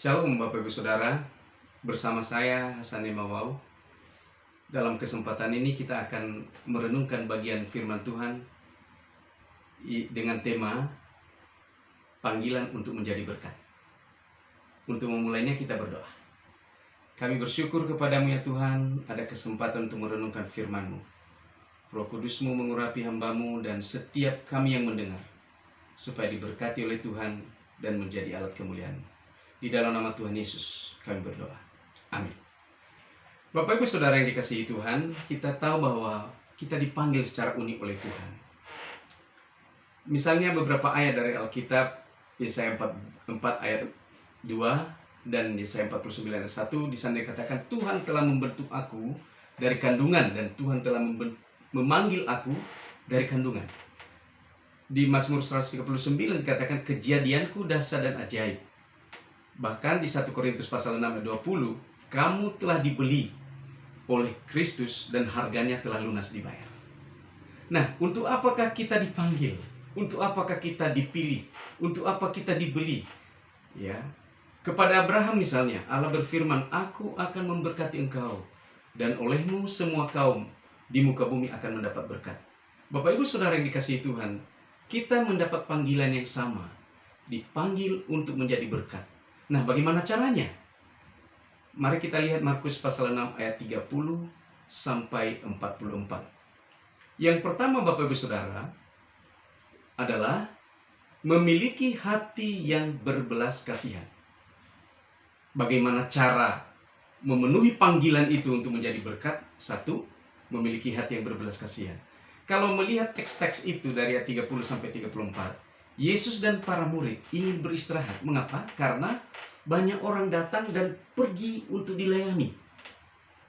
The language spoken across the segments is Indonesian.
Shalom Bapak Ibu Saudara, bersama saya Hasan Imawau. Dalam kesempatan ini kita akan merenungkan bagian firman Tuhan dengan tema panggilan untuk menjadi berkat. Untuk memulainya kita berdoa. Kami bersyukur kepadamu ya Tuhan, ada kesempatan untuk merenungkan firman-Mu. Roh Kudus-Mu mengurapi hamba-Mu dan setiap kami yang mendengar, supaya diberkati oleh Tuhan dan menjadi alat kemuliaan-Mu. Di dalam nama Tuhan Yesus kami berdoa. Amin. Bapak Ibu Saudara yang dikasihi Tuhan, kita tahu bahwa kita dipanggil secara unik oleh Tuhan. Misalnya beberapa ayat dari Alkitab, Yesaya 4 ayat 2 dan Yesaya 49 ayat 1, di sana dikatakan Tuhan telah membentuk aku dari kandungan dan Tuhan telah memanggil aku dari kandungan. Di Mazmur 139 dikatakan kejadianku dahsyat dan ajaib. Bahkan di 1 Korintus pasal 6 ayat 20, kamu telah dibeli oleh Kristus dan harganya telah lunas dibayar. Nah, untuk apakah kita dipanggil? Untuk apakah kita dipilih? Untuk apa kita dibeli? Ya. Kepada Abraham misalnya, Allah berfirman, aku akan memberkati engkau dan olehmu semua kaum di muka bumi akan mendapat berkat. Bapak Ibu Saudara yang dikasihi Tuhan, kita mendapat panggilan yang sama, dipanggil untuk menjadi berkat. Nah, bagaimana caranya? Mari kita lihat Markus pasal 6 ayat 30 sampai 44. Yang pertama Bapak Ibu Saudara adalah memiliki hati yang berbelas kasihan. Bagaimana cara memenuhi panggilan itu untuk menjadi berkat? Satu, memiliki hati yang berbelas kasihan. Kalau melihat teks-teks itu dari ayat 30 sampai 34, Yesus dan para murid ingin beristirahat. Mengapa? Karena banyak orang datang dan pergi untuk dilayani.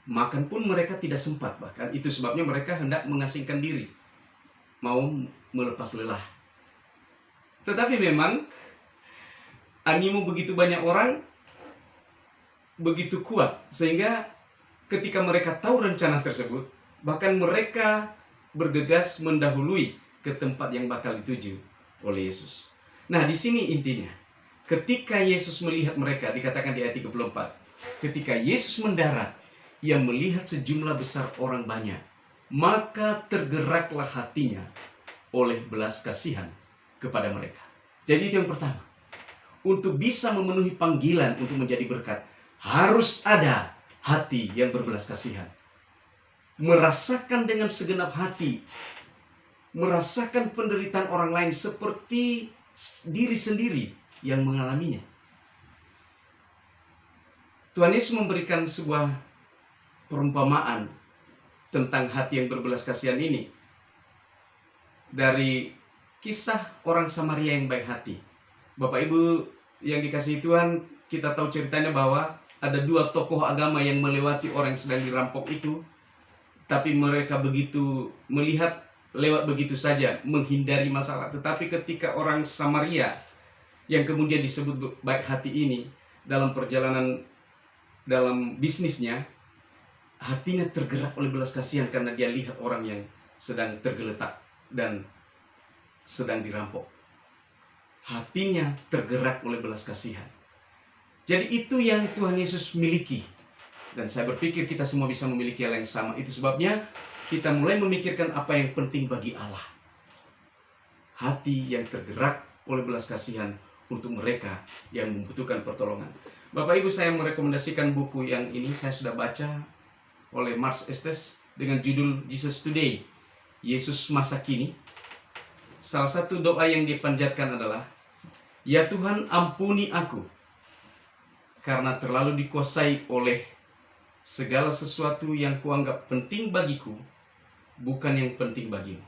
Makan pun mereka tidak sempat. Bahkan itu sebabnya mereka hendak mengasingkan diri, mau melepas lelah. Tetapi memang animo begitu banyak orang, begitu kuat, sehingga ketika mereka tahu rencana tersebut, bahkan mereka bergegas mendahului ke tempat yang bakal dituju oleh Yesus. Nah, di sini intinya, ketika Yesus melihat mereka, dikatakan di ayat 34, ketika Yesus mendarat, ia melihat sejumlah besar orang banyak, maka tergeraklah hatinya oleh belas kasihan kepada mereka. Jadi itu yang pertama. Untuk bisa memenuhi panggilan untuk menjadi berkat, harus ada hati yang berbelas kasihan. Merasakan dengan segenap hati, merasakan penderitaan orang lain seperti diri sendiri yang mengalaminya. Tuhan Yesus memberikan sebuah perumpamaan tentang hati yang berbelas kasihan ini dari kisah orang Samaria yang baik hati. Bapak Ibu yang dikasihi Tuhan, kita tahu ceritanya bahwa ada dua tokoh agama yang melewati orang yang sedang dirampok itu, tapi mereka begitu melihat lewat begitu saja, menghindari masalah. Tetapi ketika orang Samaria yang kemudian disebut baik hati ini, dalam perjalanan dalam bisnisnya, hatinya tergerak oleh belas kasihan karena dia lihat orang yang sedang tergeletak dan sedang dirampok. Hatinya tergerak oleh belas kasihan. Jadi itu yang Tuhan Yesus miliki. Dan saya berpikir kita semua bisa memiliki hal yang sama. Itu sebabnya kita mulai memikirkan apa yang penting bagi Allah. Hati yang tergerak oleh belas kasihan untuk mereka yang membutuhkan pertolongan. Bapak Ibu, saya merekomendasikan buku yang ini, saya sudah baca, oleh Mars Estes dengan judul Jesus Today, Yesus Masa Kini. Salah satu doa yang dipanjatkan adalah, ya Tuhan, ampuni aku karena terlalu dikuasai oleh segala sesuatu yang kuanggap penting bagiku, bukan yang penting bagimu.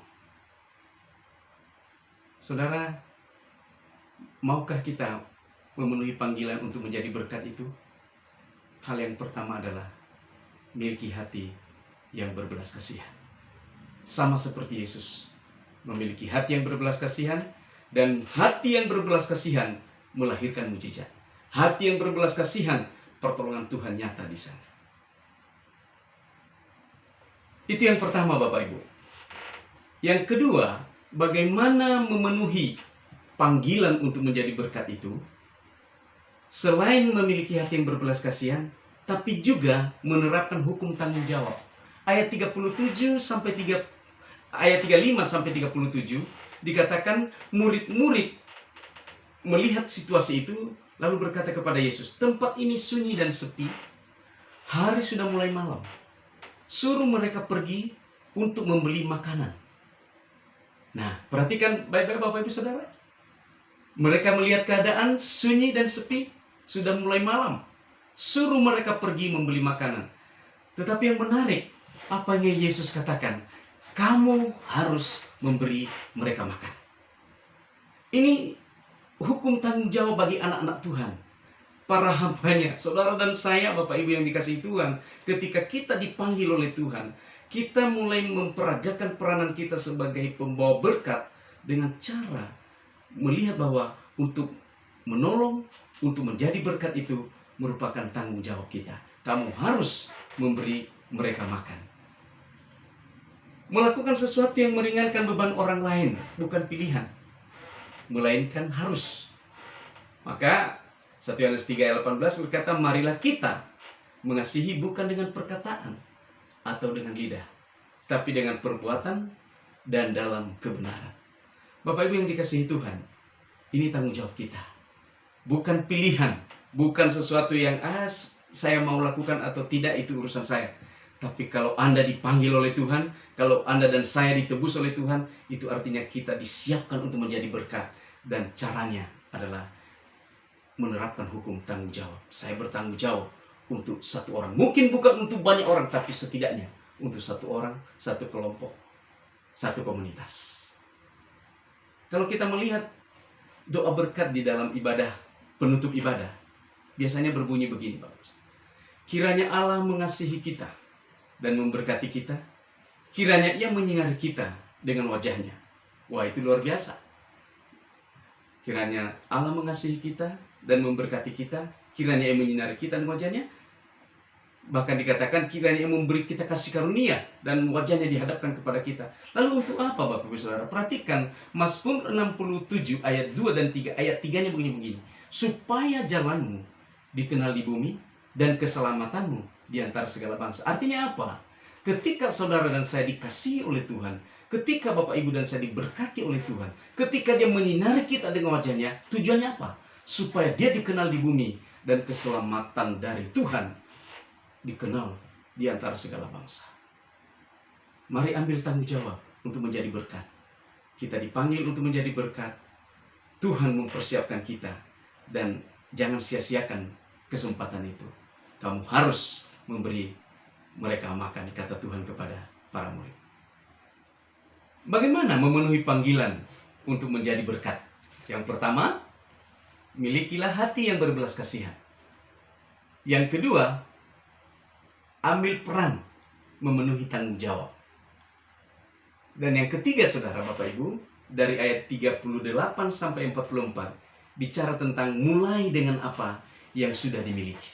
Saudara, maukah kita memenuhi panggilan untuk menjadi berkat itu? Hal yang pertama adalah miliki hati yang berbelas kasihan. Sama seperti Yesus memiliki hati yang berbelas kasihan, dan hati yang berbelas kasihan melahirkan mujizat. Hati yang berbelas kasihan, pertolongan Tuhan nyata di sana. Itu yang pertama Bapak Ibu. Yang kedua, bagaimana memenuhi panggilan untuk menjadi berkat itu? selain memiliki hati yang berbelas kasihan, tapi juga menerapkan hukum tanggung jawab. Ayat 37 sampai 3 ayat 35 sampai 37 dikatakan murid-murid melihat situasi itu lalu berkata kepada Yesus, "Tempat ini sunyi dan sepi. Hari sudah mulai malam. Suruh mereka pergi untuk membeli makanan." Nah, perhatikan baik-baik Bapak Ibu Saudara. Mereka melihat keadaan sunyi dan sepi, sudah mulai malam. Suruh mereka pergi membeli makanan. Tetapi yang menarik, apa yang Yesus katakan? Kamu harus memberi mereka makan. Ini hukum tanggung jawab bagi anak-anak Tuhan. Para hambanya, saudara dan saya, Bapak Ibu yang dikasihi Tuhan, ketika kita dipanggil oleh Tuhan, kita mulai memperagakan peranan kita sebagai pembawa berkat dengan cara melihat bahwa untuk menolong, untuk menjadi berkat itu merupakan tanggung jawab kita. Kamu harus memberi mereka makan. Melakukan sesuatu yang meringankan beban orang lain bukan pilihan, melainkan harus. Maka 1 Yohanes 3 ayat 18 berkata, marilah kita mengasihi bukan dengan perkataan atau dengan lidah, tapi dengan perbuatan dan dalam kebenaran. Bapak Ibu yang dikasihi Tuhan, ini tanggung jawab kita. Bukan pilihan, bukan sesuatu yang saya mau lakukan atau tidak, itu urusan saya. Tapi kalau Anda dipanggil oleh Tuhan, kalau Anda dan saya ditebus oleh Tuhan, itu artinya kita disiapkan untuk menjadi berkat. Dan caranya adalah menerapkan hukum tanggung jawab. Saya bertanggung jawab untuk satu orang. Mungkin bukan untuk banyak orang, tapi setidaknya untuk satu orang, satu kelompok, satu komunitas. Kalau kita melihat doa berkat di dalam ibadah, penutup ibadah, biasanya berbunyi begini, Pak. Kiranya Allah mengasihi kita dan memberkati kita. Kiranya Ia menyinari kita dengan wajahnya. Wah, itu luar biasa. Kiranya Allah mengasihi kita dan memberkati kita. Kiranya Ia menyinari kita dengan wajahnya. Bahkan dikatakan kiranya Ia memberi kita kasih karunia dan wajahnya dihadapkan kepada kita. Lalu untuk apa Bapak Ibu Saudara? Perhatikan Mazmur 67 ayat 2 dan 3. Ayat 3-nya begini. Supaya jalanmu dikenal di bumi dan keselamatanmu di antara segala bangsa. Artinya apa? Ketika saudara dan saya dikasihi oleh Tuhan, ketika Bapak Ibu dan saya diberkati oleh Tuhan, ketika Dia menyinari kita dengan wajahnya, tujuannya apa? Supaya Dia dikenal di bumi dan keselamatan dari Tuhan dikenal di antara segala bangsa. Mari ambil tanggung jawab untuk menjadi berkat. Kita dipanggil untuk menjadi berkat. Tuhan mempersiapkan kita. Dan jangan sia-siakan kesempatan itu. Kamu harus memberi mereka makan, kata Tuhan kepada para murid. Bagaimana memenuhi panggilan untuk menjadi berkat? Yang pertama, milikilah hati yang berbelas kasihan. Yang kedua, ambil peran memenuhi tanggung jawab. Dan yang ketiga, saudara Bapak Ibu, dari ayat 38 sampai 44, bicara tentang mulai dengan apa yang sudah dimiliki.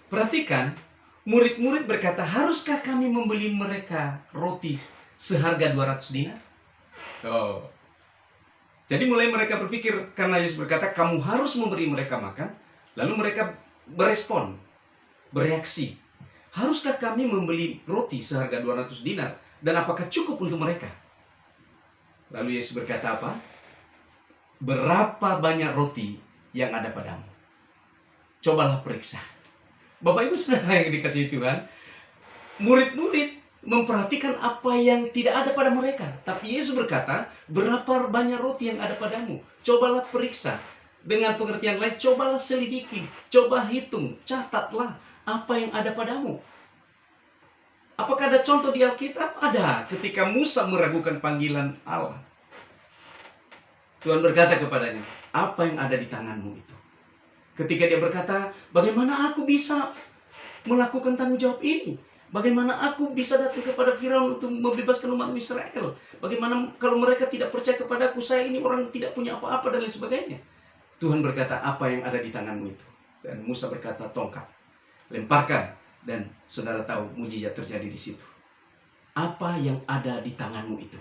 Perhatikan, murid-murid berkata, haruskah kami membeli mereka roti seharga 200 dinar? Oh. Jadi mulai mereka berpikir, karena Yesus berkata, kamu harus memberi mereka makan. Lalu mereka berespon, bereaksi. Haruskah kami membeli roti seharga 200 dinar? Dan apakah cukup untuk mereka? Lalu Yesus berkata apa? Berapa banyak roti yang ada padamu? Cobalah periksa. Bapak Ibu Saudara yang dikasihi Tuhan, murid-murid memperhatikan apa yang tidak ada pada mereka. Tapi Yesus berkata, berapa banyak roti yang ada padamu? Cobalah periksa. Dengan pengertian lain, cobalah selidiki, coba hitung, catatlah apa yang ada padamu. Apakah ada contoh di Alkitab? Ada. Ketika Musa meragukan panggilan Allah, Tuhan berkata kepadanya, apa yang ada di tanganmu itu? Ketika dia berkata, bagaimana aku bisa melakukan tanggung jawab ini? Bagaimana aku bisa datang kepada Firaun untuk membebaskan umat Israel? Bagaimana kalau mereka tidak percaya kepadaku, saya ini orang tidak punya apa-apa dan lain sebagainya? Tuhan berkata, apa yang ada di tanganmu itu? Dan Musa berkata, tongkat. Lemparkan. Dan saudara tahu mujizat terjadi di situ. Apa yang ada di tanganmu itu?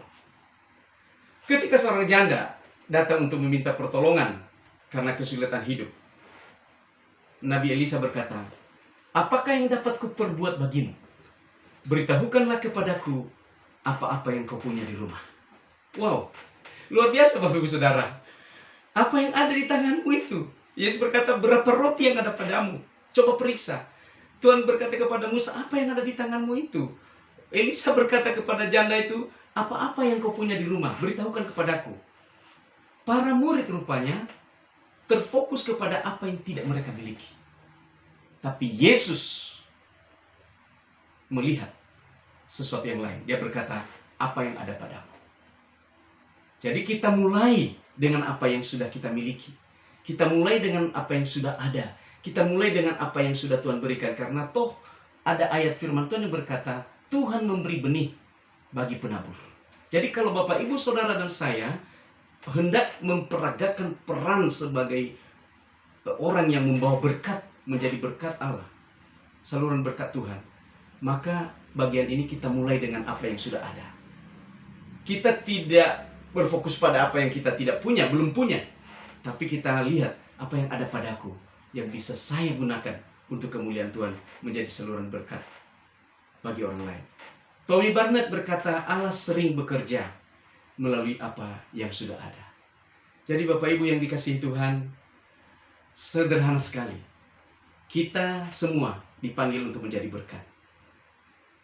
Ketika seorang janda datang untuk meminta pertolongan karena kesulitan hidup. Nabi Elisa berkata, "Apakah yang dapat kuperbuat bagimu? Beritahukanlah kepadaku apa-apa yang kau punya di rumah." Wow, luar biasa Bapak Ibu Saudara. Apa yang ada di tanganmu itu? Yesus berkata, "Berapa roti yang ada padamu? Coba periksa." Tuhan berkata kepada Musa, "Apa yang ada di tanganmu itu?" Elisa berkata kepada janda itu, "Apa-apa yang kau punya di rumah, beritahukan kepadaku." Para murid rupanya terfokus kepada apa yang tidak mereka miliki. Tapi Yesus melihat sesuatu yang lain. Dia berkata, "Apa yang ada padamu?" Jadi kita mulai dengan apa yang sudah kita miliki. Kita mulai dengan apa yang sudah ada. Kita mulai dengan apa yang sudah Tuhan berikan. Karena toh ada ayat firman Tuhan yang berkata, Tuhan memberi benih bagi penabur. Jadi kalau Bapak, Ibu, Saudara, dan saya hendak memperagakan peran sebagai orang yang membawa berkat, menjadi berkat Allah, saluran berkat Tuhan, maka bagian ini kita mulai dengan apa yang sudah ada. Kita tidak berfokus pada apa yang kita tidak punya, belum punya, tapi kita lihat apa yang ada padaku yang bisa saya gunakan untuk kemuliaan Tuhan, menjadi saluran berkat bagi orang lain. Tommy Barnett berkata, Allah sering bekerja melalui apa yang sudah ada. Jadi Bapak Ibu yang dikasihi Tuhan, sederhana sekali. Kita semua dipanggil untuk menjadi berkat.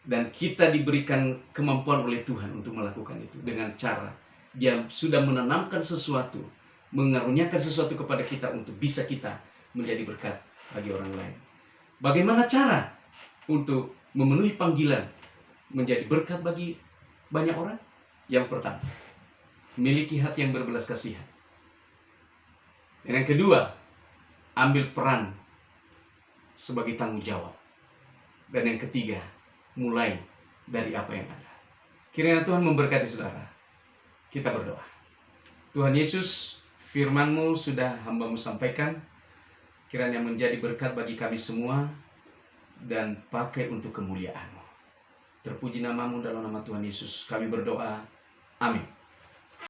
Dan kita diberikan kemampuan oleh Tuhan untuk melakukan itu. Dengan cara Dia sudah menanamkan sesuatu, mengaruniakan sesuatu kepada kita untuk bisa kita menjadi berkat bagi orang lain. Bagaimana cara untuk memenuhi panggilan menjadi berkat bagi banyak orang? Yang pertama, miliki hati yang berbelas kasihan. Dan yang kedua, ambil peran sebagai tanggung jawab. Dan yang ketiga, mulai dari apa yang ada. Kiranya Tuhan memberkati saudara. Kita berdoa. Tuhan Yesus, firman-Mu sudah hamba-Mu sampaikan. Kiranya menjadi berkat bagi kami semua dan pakai untuk kemuliaan-Mu. Terpuji nama-Mu dalam nama Tuhan Yesus. Kami berdoa. Amin.